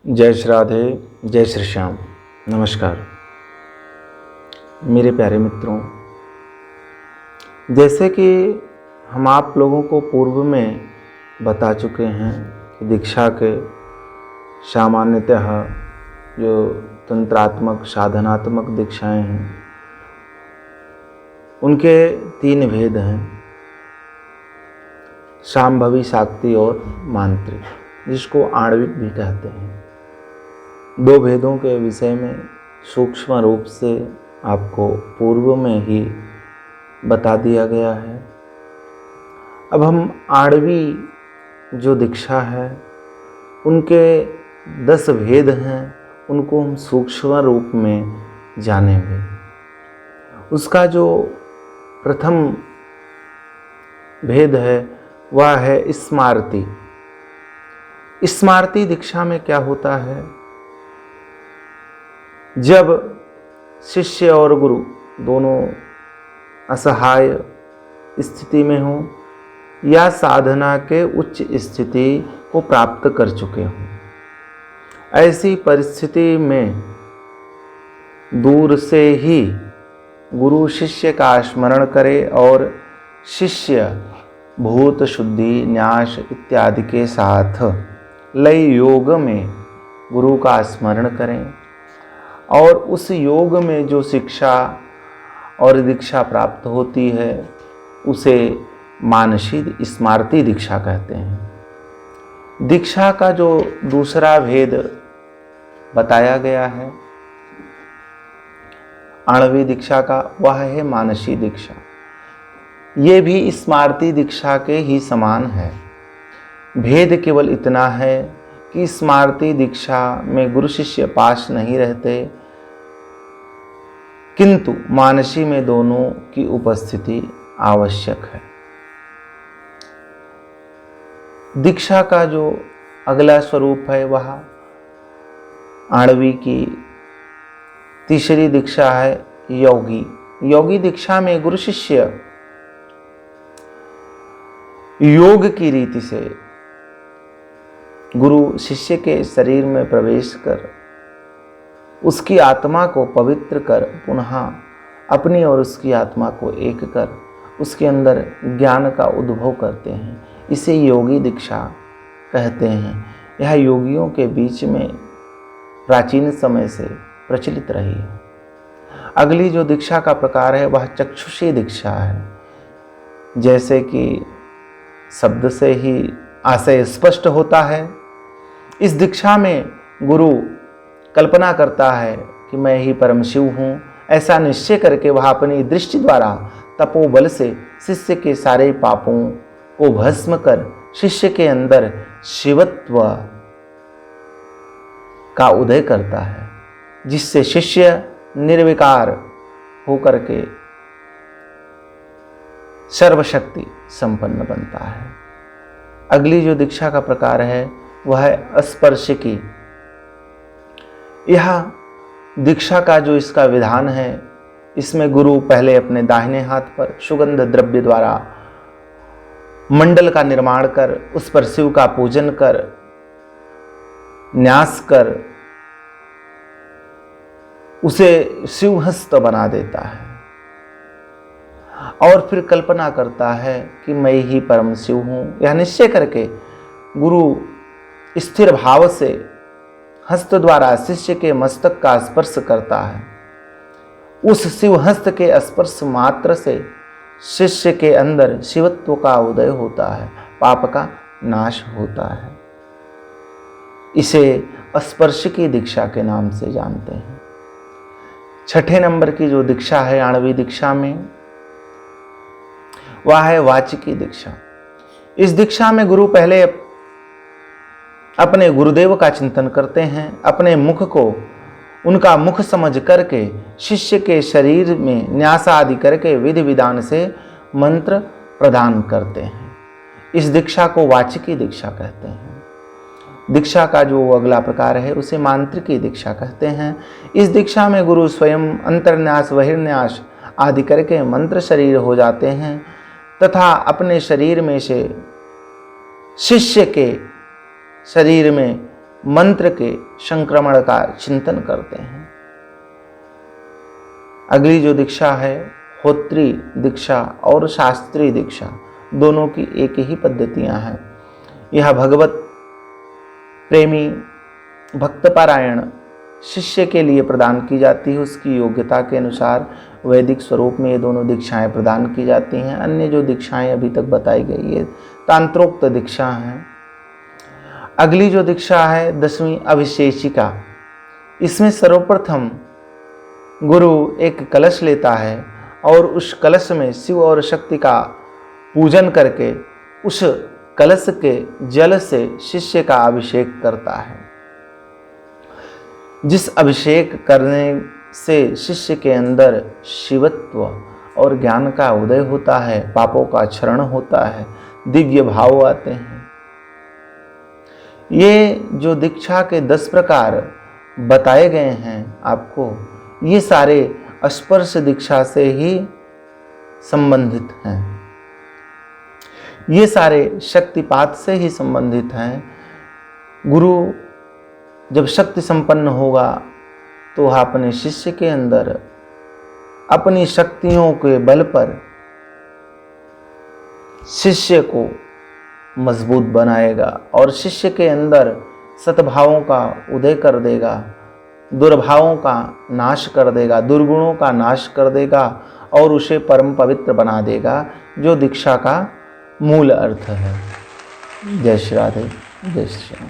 जय श्री राधे, जय श्री श्याम। नमस्कार मेरे प्यारे मित्रों, जैसे कि हम आप लोगों को पूर्व में बता चुके हैं कि दीक्षा के सामान्यतः जो तंत्रात्मक साधनात्मक दीक्षाएं हैं उनके 3 भेद हैं, शांभवी, शाक्ति और मांत्रिक, जिसको आणविक भी कहते हैं। 2 भेदों के विषय में सूक्ष्म रूप से आपको पूर्व में ही बता दिया गया है। अब हम आणवी जो दीक्षा है उनके 10 भेद हैं, उनको हम सूक्ष्म रूप में जानेंगे। उसका जो प्रथम भेद है वह है स्मार्ति। स्मार्ति दीक्षा में क्या होता है? जब शिष्य और गुरु दोनों असहाय स्थिति में हों या साधना के उच्च स्थिति को प्राप्त कर चुके हों, ऐसी परिस्थिति में दूर से ही गुरु शिष्य का स्मरण करे और शिष्य भूत शुद्धि, न्यास इत्यादि के साथ लय योग में गुरु का स्मरण करें और उस योग में जो शिक्षा और दीक्षा प्राप्त होती है उसे मानसी स्मार्ति दीक्षा कहते हैं। दीक्षा का जो दूसरा भेद बताया गया है आणवी दीक्षा का, वह है मानसी दीक्षा। ये भी स्मार्ति दीक्षा के ही समान है। भेद केवल इतना है कि स्मार्ति दीक्षा में गुरु शिष्य पास नहीं रहते, किंतु मानसी में दोनों की उपस्थिति आवश्यक है। दीक्षा का जो अगला स्वरूप है वह आणवी की तीसरी दीक्षा है योगी। योगी दीक्षा में गुरु शिष्य योग की रीति से गुरु शिष्य के शरीर में प्रवेश कर उसकी आत्मा को पवित्र कर पुनः अपनी और उसकी आत्मा को एक कर उसके अंदर ज्ञान का उद्भव करते हैं। इसे योगी दीक्षा कहते हैं। यह योगियों के बीच में प्राचीन समय से प्रचलित रही है। अगली जो दीक्षा का प्रकार है वह चक्षुषी दीक्षा है। जैसे कि शब्द से ही आशय स्पष्ट होता है, इस दीक्षा में गुरु कल्पना करता है कि मैं ही परम शिव हूँ। ऐसा निश्चय करके वह अपनी दृष्टि द्वारा तपोबल से शिष्य के सारे पापों को भस्म कर शिष्य के अंदर शिवत्व का उदय करता है, जिससे शिष्य निर्विकार होकर के सर्वशक्ति संपन्न बनता है। अगली जो दीक्षा का प्रकार है वह है स्पर्शिकी। यह दीक्षा का जो इसका विधान है, इसमें गुरु पहले अपने दाहिने हाथ पर सुगंध द्रव्य द्वारा मंडल का निर्माण कर उस पर शिव का पूजन कर न्यास कर उसे शिवहस्त बना देता है और फिर कल्पना करता है कि मैं ही परम शिव हूँ। यह निश्चय करके गुरु स्थिर भाव से हस्त द्वारा शिष्य के मस्तक का स्पर्श करता है। उस शिव हस्त के स्पर्श मात्र से शिष्य के अंदर शिवत्व का उदय होता है, पाप का नाश होता है। इसे स्पर्शिकी दीक्षा के नाम से जानते हैं। 6ठे नंबर की जो दीक्षा है आणवी दीक्षा में, वह है वाचिकी दीक्षा। इस दीक्षा में गुरु पहले अपने गुरुदेव का चिंतन करते हैं, अपने मुख को उनका मुख समझ करके शिष्य के शरीर में न्यास आदि करके विधि विधान से मंत्र प्रदान करते हैं। इस दीक्षा को वाचिकी दीक्षा कहते हैं। दीक्षा का जो अगला प्रकार है उसे मांत्रिकी दीक्षा कहते हैं। इस दीक्षा में गुरु स्वयं अंतर्न्यास बहिर्न्यास आदि करके मंत्र शरीर हो जाते हैं तथा अपने शरीर में से शिष्य के शरीर में मंत्र के संक्रमण का चिंतन करते हैं। अगली जो दीक्षा है होत्री दीक्षा और शास्त्री दीक्षा, दोनों की एक ही पद्धतियां हैं। यह भगवत प्रेमी भक्तपारायण शिष्य के लिए प्रदान की जाती है। उसकी योग्यता के अनुसार वैदिक स्वरूप में ये दोनों दीक्षाएं प्रदान की जाती हैं। अन्य जो दीक्षाएं अभी तक बताई गई ये तांत्रोक्त दीक्षा हैं। अगली जो दीक्षा है 10वीं अभिषेचिका। इसमें सर्वप्रथम गुरु एक कलश लेता है और उस कलश में शिव और शक्ति का पूजन करके उस कलश के जल से शिष्य का अभिषेक करता है। जिस अभिषेक करने से शिष्य के अंदर शिवत्व और ज्ञान का उदय होता है, पापों का क्षरण होता है, दिव्य भाव आते हैं। ये जो दीक्षा के 10 प्रकार बताए गए हैं आपको, ये सारे स्पर्श दीक्षा से ही संबंधित हैं। ये सारे शक्तिपात से ही संबंधित हैं। गुरु जब शक्ति संपन्न होगा तो वह अपने शिष्य के अंदर अपनी शक्तियों के बल पर शिष्य को मजबूत बनाएगा और शिष्य के अंदर सद्भावों का उदय कर देगा, दुर्भावों का नाश कर देगा, दुर्गुणों का नाश कर देगा और उसे परम पवित्र बना देगा, जो दीक्षा का मूल अर्थ है। जय श्री राधे, जय श्री राम।